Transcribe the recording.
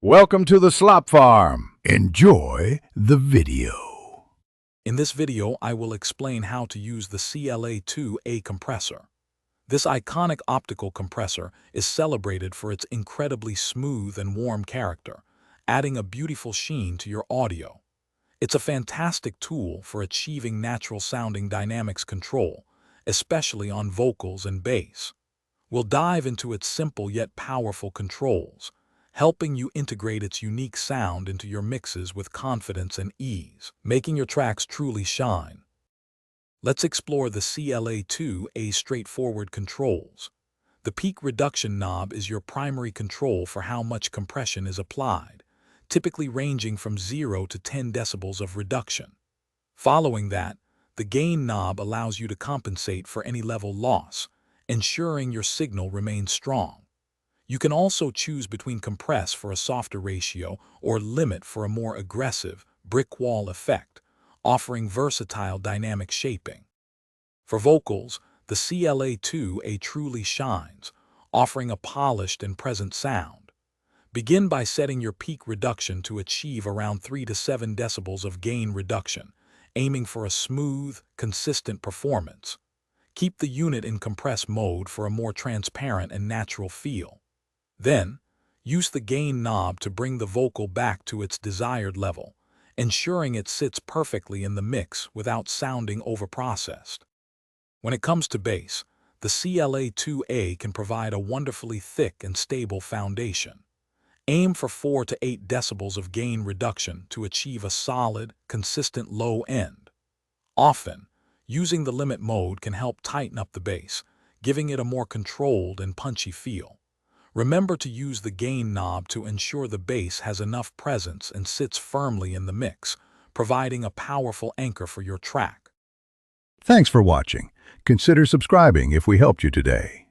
Welcome to the Slop Farm. Enjoy the video. In this video, I will explain how to use the CLA-2A compressor. This iconic optical compressor is celebrated for its incredibly smooth and warm character, adding a beautiful sheen to your audio. It's a fantastic tool for achieving natural-sounding dynamics control, especially on vocals and bass. We'll dive into its simple yet powerful controls, helping you integrate its unique sound into your mixes with confidence and ease, making your tracks truly shine. Let's explore the CLA-2A straightforward controls. The peak reduction knob is your primary control for how much compression is applied, typically ranging from 0 to 10 decibels of reduction. Following that, the gain knob allows you to compensate for any level loss, ensuring your signal remains strong. You can also choose between compress for a softer ratio or limit for a more aggressive brick wall effect, offering versatile dynamic shaping. For vocals, the CLA-2A truly shines, offering a polished and present sound. Begin by setting your peak reduction to achieve around 3 to 7 decibels of gain reduction, aiming for a smooth, consistent performance. Keep the unit in compress mode for a more transparent and natural feel. Then, use the gain knob to bring the vocal back to its desired level, ensuring it sits perfectly in the mix without sounding overprocessed. When it comes to bass, the CLA-2A can provide a wonderfully thick and stable foundation. Aim for 4 to 8 decibels of gain reduction to achieve a solid, consistent low end. Often, using the limit mode can help tighten up the bass, giving it a more controlled and punchy feel. Remember to use the gain knob to ensure the bass has enough presence and sits firmly in the mix, providing a powerful anchor for your track. Thanks for watching. Consider subscribing if we helped you today.